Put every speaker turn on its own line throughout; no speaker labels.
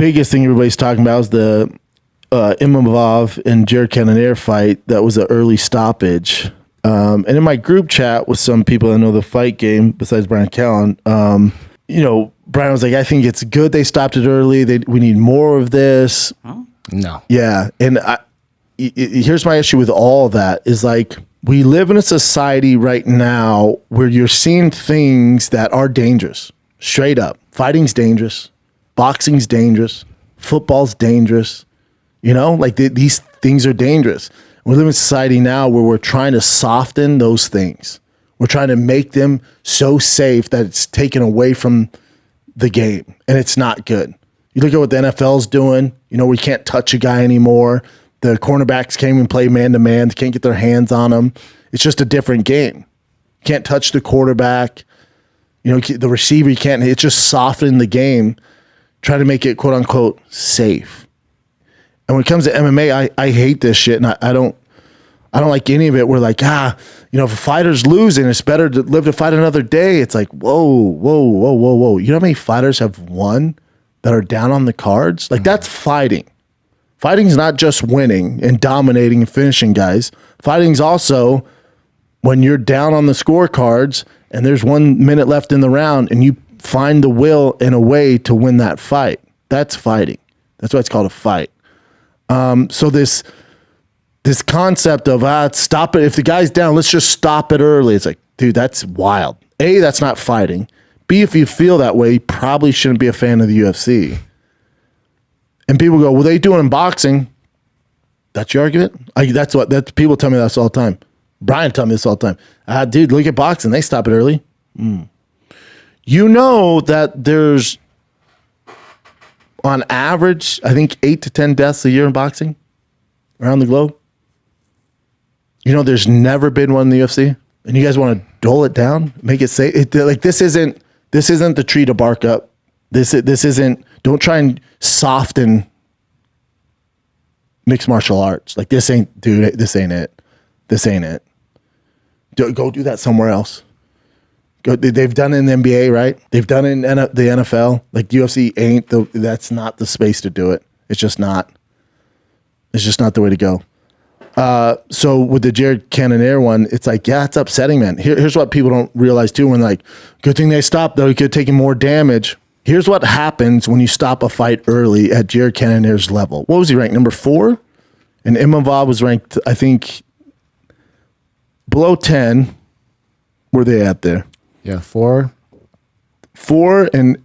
biggest thing everybody's talking about is the Imavov and Jared Cannonier fight. That was an early stoppage. And in my group chat with some people that know the fight game, besides Brian Callen, Brian was like, I think it's good they stopped it early. We need more of this.
Huh?
No. Yeah. And here's my issue with all of that is like, we live in a society right now where you're seeing things that are dangerous. Straight up. Fighting's dangerous. Boxing's dangerous. Football's dangerous. These things are dangerous. We live in a society now where we're trying to soften those things. We're trying to make them so safe that it's taken away from the game, and it's not good. You look at what the NFL's doing. We can't touch a guy anymore. The cornerbacks can't even play man-to-man. They can't get their hands on them. It's just a different game. You can't touch the quarterback. The receiver, you can't. It's just softening the game, try to make it, quote-unquote, safe. And when it comes to MMA, I hate this shit, and I don't like any of it. We're like, if a fighter's losing, it's better to live to fight another day. It's like, whoa. You know how many fighters have won that are down on the cards? Like, that's fighting. Fighting's not just winning and dominating and finishing guys. Fighting's also when you're down on the scorecards and there's 1 minute left in the round and you find the will and a way to win that fight. That's fighting. That's why it's called a fight. So this concept of stop it. If the guy's down, let's just stop it early. It's like, dude, that's wild. A, that's not fighting. B, if you feel that way, you probably shouldn't be a fan of the UFC. And people go, well, they do it in boxing. That's your argument? That's people tell me this all the time. Brian tell me this all the time. Dude, look at boxing. They stop it early. You know that there's, on average, I think 8 to 10 deaths a year in boxing around the globe. There's never been one in the UFC, and you guys want to dull it down, make it safe. This isn't the tree to bark up. This isn't. Don't try and soften mixed martial arts. Like, this ain't, dude. This ain't it. This ain't it. Go do that somewhere else. They've done it in the NBA, right? They've done it in the NFL. Like, UFC ain't that's not the space to do it. It's just not. It's just not the way to go. So with the Jared Cannonier one, it's like, yeah, it's upsetting, man. Here's what people don't realize too. When like, good thing they stopped, though, he could have taken more damage. Here's what happens when you stop a fight early at Jared Cannonier's level. What was he ranked? Number 4? And Imavov was ranked, I think, below 10. Where are they at there?
Yeah, 4.
4 and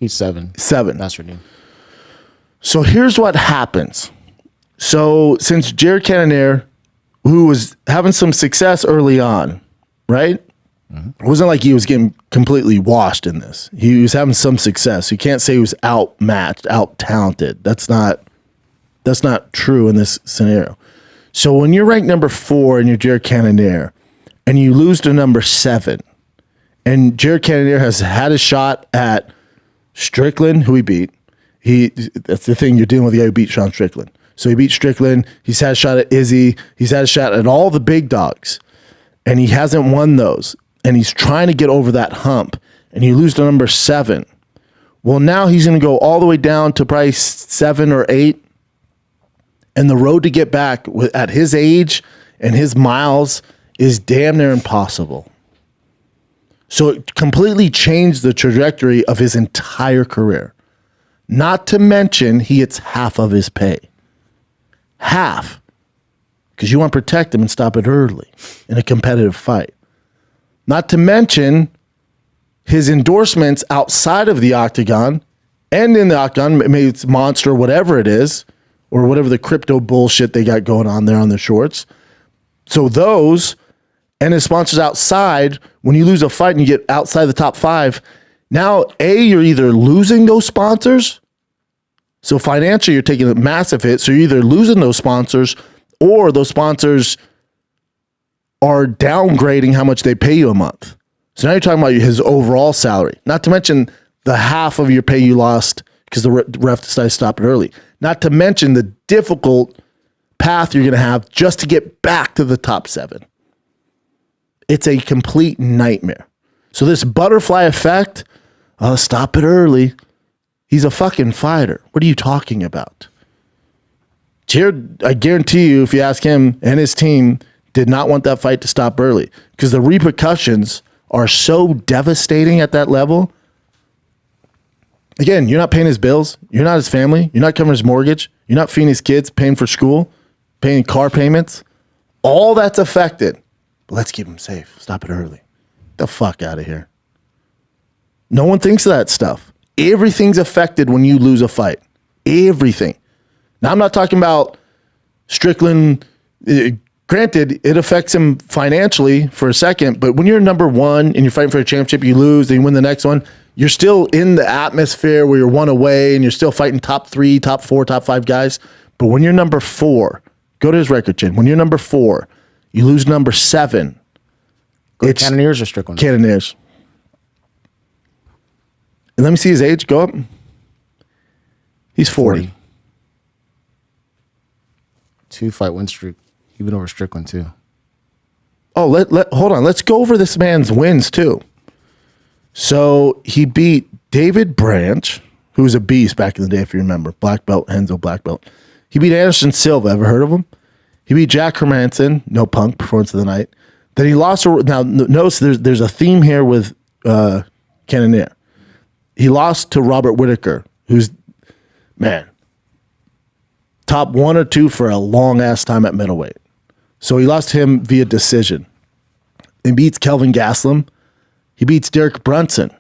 he's 7.
7.
Nassourdine.
So here's what happens. So since Jared Cannonier, who was having some success early on, right? Mm-hmm. It wasn't like he was getting completely washed in this. He was having some success. You can't say he was outmatched, out-talented. That's not true in this scenario. So when you're ranked number 4 and you're Jared Cannonier, and you lose to number 7, and Jared Cannonier has had a shot at Strickland, who he beat. That's the thing, you're dealing with the guy who beat Sean Strickland. So he beat Strickland. He's had a shot at Izzy. He's had a shot at all the big dogs, and he hasn't won those. And he's trying to get over that hump, and you lose to number 7. Well, now he's going to go all the way down to probably 7 or 8, and the road to get back at his age and his miles is damn near impossible. So it completely changed the trajectory of his entire career. Not to mention, he gets half of his pay. Half. Because you want to protect him and stop it early in a competitive fight. Not to mention his endorsements outside of the octagon and in the octagon, maybe it's Monster, whatever it is, or whatever the crypto bullshit they got going on there on the shorts. So those and his sponsors outside, when you lose a fight and you get outside the top 5, now, A, you're either losing those sponsors. So financially, you're taking a massive hit. So you're either losing those sponsors or those sponsors are downgrading how much they pay you a month. So now you're talking about his overall salary. Not to mention the half of your pay you lost because the ref decided to stop it early. Not to mention the difficult path you're going to have just to get back to the top 7. It's a complete nightmare. So this butterfly effect, stop it early. He's a fucking fighter. What are you talking about? Jared, I guarantee you, if you ask him and his team, did not want that fight to stop early because the repercussions are so devastating at that level. Again, you're not paying his bills. You're not his family. You're not covering his mortgage. You're not feeding his kids, paying for school, paying car payments. All that's affected. But let's keep him safe. Stop it early. Get the fuck out of here. No one thinks of that stuff. Everything's affected when you lose a fight. Everything. Now, I'm not talking about Strickland. Granted, it affects him financially for a second, but when you're number one and you're fighting for a championship, you lose, then you win the next one, you're still in the atmosphere where you're one away and you're still fighting top 3, top 4, top 5 guys. But when you're number 4, go to his record, Chin. When you're number 4, you lose number 7.
It's Cannoniers or Strickland?
Cannoniers. And let me see his age. Go up. He's 40.
2-fight win streak. Even over Strickland, too.
Oh, hold on. Let's go over this man's wins, too. So he beat David Branch, who was a beast back in the day, if you remember. Black belt, Henzo black belt. He beat Anderson Silva. Ever heard of him? He beat Jack Hermanson. No punk. Performance of the night. Then he lost. Now, notice there's a theme here with Cannonier. He lost to Robert Whitaker, who's, man, top 1 or 2 for a long-ass time at middleweight. So he lost to him via decision. He beats Kelvin Gastelum. He beats Derek Brunson.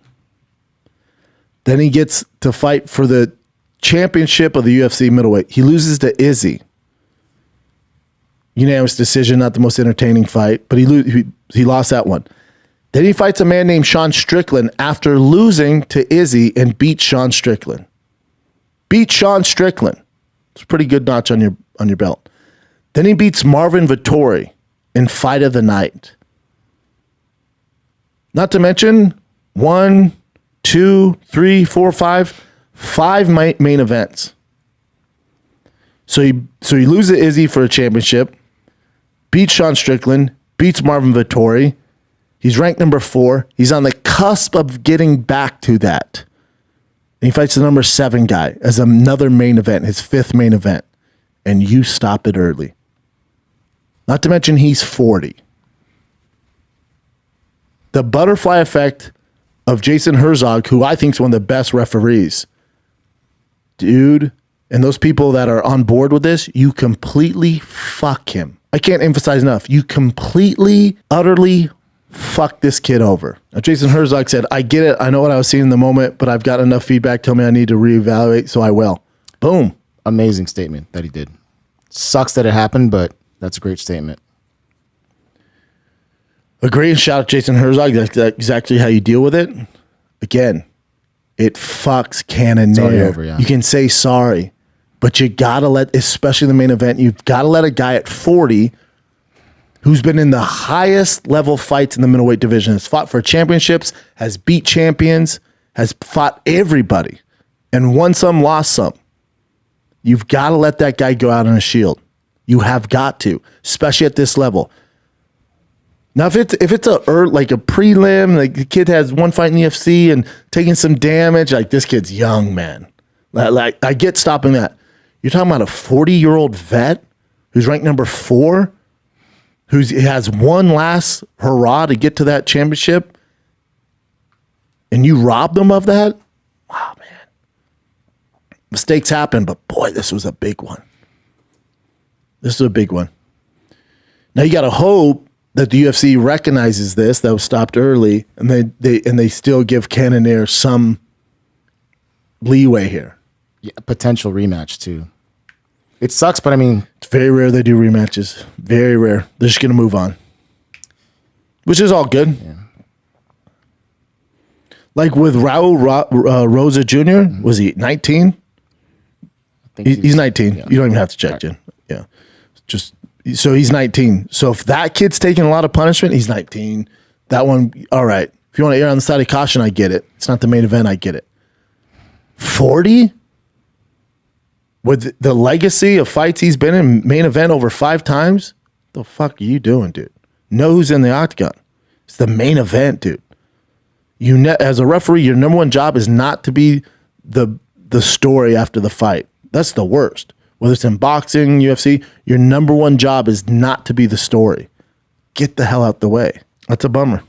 Then he gets to fight for the championship of the UFC middleweight. He loses to Izzy. Unanimous decision, not the most entertaining fight, but he lost that one. Then he fights a man named Sean Strickland after losing to Izzy and beat Sean Strickland. Beat Sean Strickland. It's a pretty good notch on your belt. Then he beats Marvin Vettori in fight of the night. Not to mention 1, 2, 3, 4, 5 main events. So he loses to Izzy for a championship, beats Sean Strickland, beats Marvin Vettori. He's ranked number 4. He's on the cusp of getting back to that. And he fights the number 7 guy as another main event, his 5th main event. And you stop it early. Not to mention he's 40. The butterfly effect of Jason Herzog, who I think is one of the best referees. Dude, and those people that are on board with this, you completely fuck him. I can't emphasize enough. You completely, utterly fuck this kid over. Now, Jason Herzog said, I get it. I know what I was seeing in the moment, but I've got enough feedback. Tell me I need to reevaluate, so I will. Boom.
Amazing statement that he did. Sucks that it happened, but that's a great statement.
Agree. Shout out Jason Herzog. That's exactly how you deal with it. Again, it fucks Cannonier.
It's already over, yeah.
You can say sorry, but you got to let, especially the main event, you've got to let a guy at 40 who's been in the highest level fights in the middleweight division, has fought for championships, has beat champions, has fought everybody, and won some, lost some. You've got to let that guy go out on a shield. You have got to, especially at this level. Now, if it's like a prelim, like the kid has one fight in the UFC and taking some damage, like this kid's young, man. Like I get stopping that. You're talking about a 40-year-old vet who's ranked number 4, who has one last hurrah to get to that championship, and you robbed them of that? Wow, man. Mistakes happen, but boy, this was a big one. This is a big one. Now you got to hope that the UFC recognizes this, that was stopped early, and they still give Cannonier some leeway here.
Yeah, potential rematch too. It sucks, but I mean,
it's very rare they do rematches. Very rare. They're just going to move on, which is all good. Yeah. Like with Raul Rosa Jr., was he 19?
I think
he's 19.
Yeah.
You don't even have to check, Jen. Yeah. Just so he's 19. So if that kid's taking a lot of punishment, he's 19. That one, all right. If you want to err on the side of caution, I get it. It's not the main event, I get it. 40? With the legacy of fights he's been in, main event over 5 times? The fuck are you doing, dude? Know who's in the octagon. It's the main event, dude. As a referee, your number one job is not to be the the story after the fight. That's the worst. Whether it's in boxing, UFC, your number one job is not to be the story. Get the hell out the way. That's a bummer.